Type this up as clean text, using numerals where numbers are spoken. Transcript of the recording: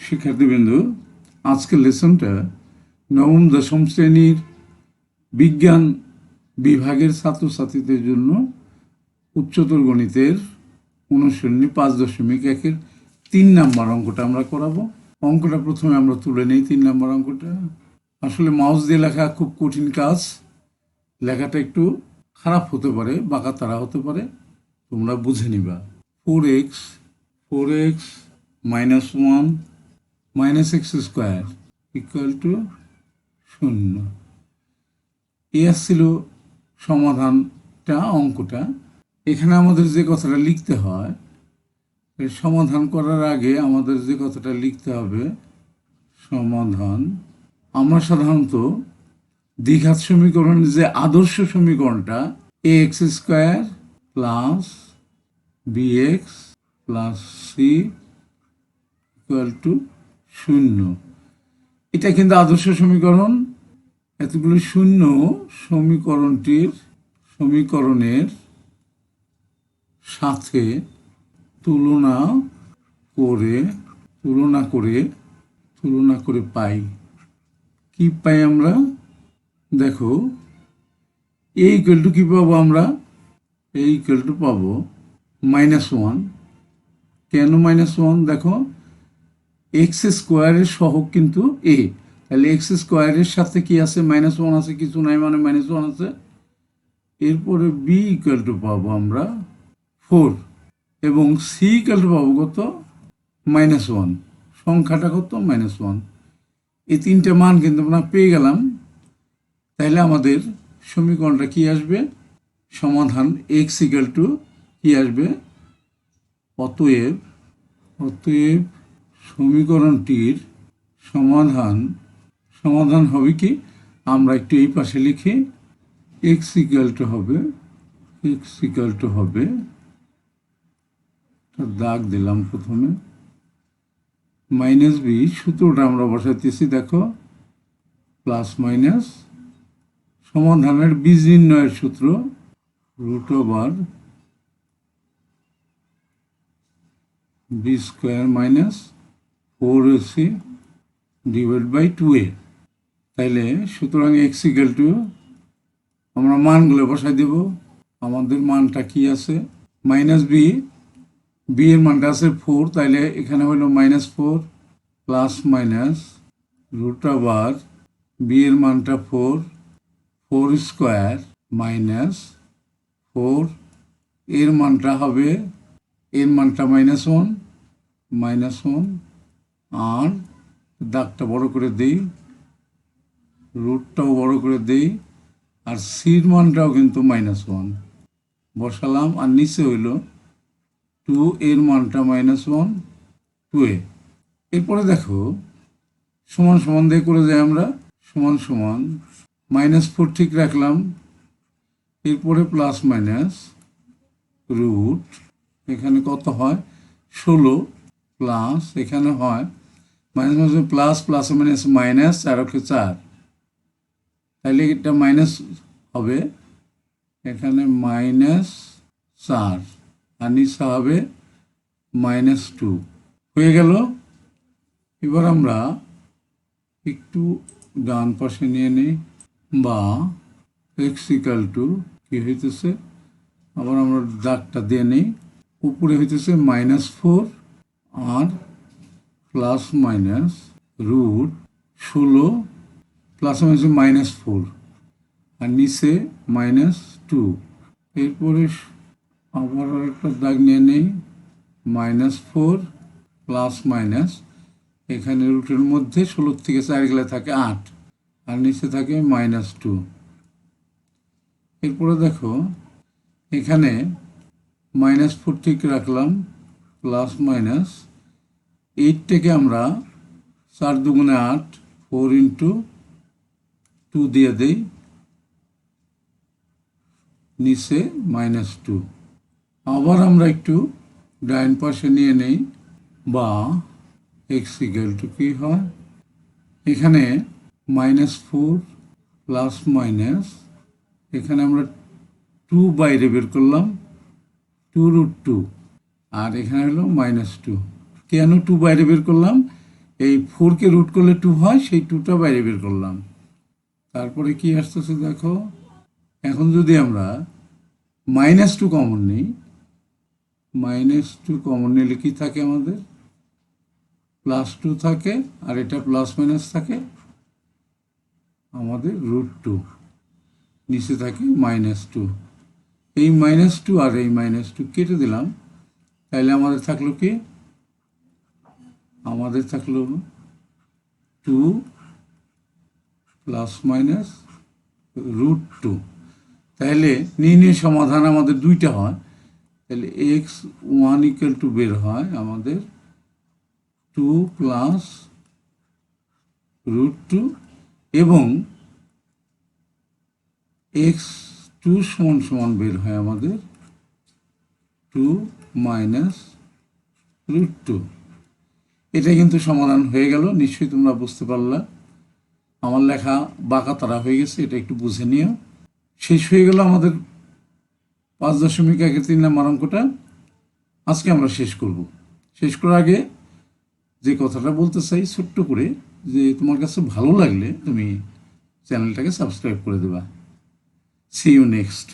শিক্ষার্থীবৃন্দু, আজকের লেসনটা নবম দশম শ্রেণীর বিজ্ঞান বিভাগের ছাত্রছাত্রীদের জন্য উচ্চতর গণিতের অনুশীলনী 5.1-এর 3 নাম্বার অঙ্কটা আমরা করাবো। অঙ্কটা প্রথমে আমরা তুলে নিই। 3 নাম্বার অঙ্কটা আসলে মাউস দিয়ে লেখা খুব কঠিন কাজ। লেখাটা একটু খারাপ হতে পারে, বাঁকা তারা হতে পারে, তোমরা বুঝে নিবা। 4x minus 1 minus x square equal to 0। এই ছিল সমাধানটা, অঙ্কটা। এখানে আমাদের যে কথাটা লিখতে হয়, সমাধান করার আগে আমাদের যে কথাটা লিখতে হবে সমাধান। আমরা সাধারণত দ্বিঘাত সমীকরণের যে আদর্শ সমীকরণটা ax square plus bx plus c equal to 0, এটা কিন্তু আদর্শ সমীকরণ। এতগুলো শূন্য সমীকরণের সাথে তুলনা করে পাই। কি পাই আমরা? দেখো, a ইকুয়াল টু কি পাবো আমরা? a ইকুয়াল টু পাবো -1। কেন -1? দেখো, এক্স স্কোয়ারের সহগ কিন্তু a, তাহলে এক্স স্কোয়ারের সাথে কি আছে? -1 আছে, কিছু নাই মানে -1 আছে। এরপরে b ইকুয়াল টু পাবো আমরা 4 এবং c ইকুয়াল টু পাবো কত? -1। সংখ্যাটা কত? -1। এই তিনটে মান কিন্তু আমরা পেয়ে গেলাম। তাইলে আমাদের সমীকরণটা কি আসবে? সমাধান x ইকুয়াল টু কি আসবে? অতএব সমীকরণটির সমাধান হবে কি? আমরা একটু এই পাশে লিখি, x ইকুয়াল টু হবে দাগ দিলাম প্রথমে -b, সূত্রটা আমরা বসাইতেছি। দেখো, প্লাস মাইনাস সমাধানের বীজ নির্ণয়ের সূত্র √b square minus 4ac divide by 2a। তাইলে সুতরাং x ইকুয়াল টু, আমরা মানগুলো বসাই দেব। আমাদের মানটা কি আছে? b এর মানটা আছে 4, তাইলে এখানে হলো -4 প্লাস মাইনাস √b এর মানটা 4 স্কোয়ার মাইনাস 4, এর মানটা হবে, এর মানটা -1 আর দাগটা বড় করে দেই, রুটটাও বড় করে দেই, আর সির মানটাও কিন্তু -1 বসালাম। আর নিচে হইল 2, এর মানটা -1 2a। এরপরে দেখো, সমান সমান দিয়ে করে যাই আমরা। সমান -4 ঠিক রাখলাম। এরপরে প্লাস মাইনাস রুট, এখানে কত হয়? 16 প্লাস, এখানে হয় minus plus, plus minus minus, 4 তাইলে এটা মাইনাস হবে, এখানে -4 আর নিচে হবে -2 হয়ে গেল। এবার আমরা একটু ডান পাশে নিয়ে নিই, বা x ইকুয়াল টু কি হইতেছে, আবার আমরা দাগটা দিয়ে নিই। উপরে হইতেছে -4 আর plus minus root 16 plus minus -4 আর নিচে -2। এরপরে আবার একটা দাগ নিয়ে নেই, -4 প্লাস মাইনাস, এখানে রুটের মধ্যে 16 থেকে 4 গেলে থাকে 8 আর নিচে থাকে -2। এরপরে দেখো, এখানে -4 ঠিক রাখলাম, প্লাস মাইনাস 8 থেকে আমরা 4 দুগুণে 8, 4 ইন্টু 2 দিয়ে দেই, নিচে -2। আবার আমরা একটু ডাইন পাশে নিয়ে নেই, বা x ইকুয়াল টু কি হয়? এখানে -4 প্লাস মাইনাস, এখানে আমরা 2 বাইরে বের করলাম, 2√2 আর এখানে হলো -2। কেন 2 বাইরে বের করলাম? এই 4কে রুট করলে 2 হয়, সেই 2টা বাইরে বের করলাম। তারপরে কি আসতেছে দেখো, এখন যদি আমরা -2 কমন নিই, -2 কমন নিলে কি থাকে আমাদের, +2 থাকে, আর এটা প্লাস মাইনাস থাকে আমাদের √2, নিচে থাকে -2। এই -2 আর এই -2 কেটে দিলাম, তাহলে আমাদের থাকলো কি, আমাদের থাকলো 2 ± √2। তাহলে নির্ণয় সমাধান আমাদের দুইটা হয়, তাহলে x1 = বের হয় আমাদের 2 + √2 এবং x2 = বের হয় আমাদের 2 - √2। এটা কিন্তু সমাধান হয়ে গেল, নিশ্চয়ই তোমরা বুঝতে পারলা। আমার লেখা বাঁকা তারা হয়ে গেছে, এটা একটু বুঝে নিও। শেষ হয়ে গেল আমাদের 5.1-3 নম্বর অঙ্কটা। আজকে আমরা শেষ করব। শেষ করার আগে যে কথাটা বলতে চাই ছোট্ট করে, যে তোমার কাছে ভালো লাগলে তুমি চ্যানেলটাকে সাবস্ক্রাইব করে দেবা। See you next.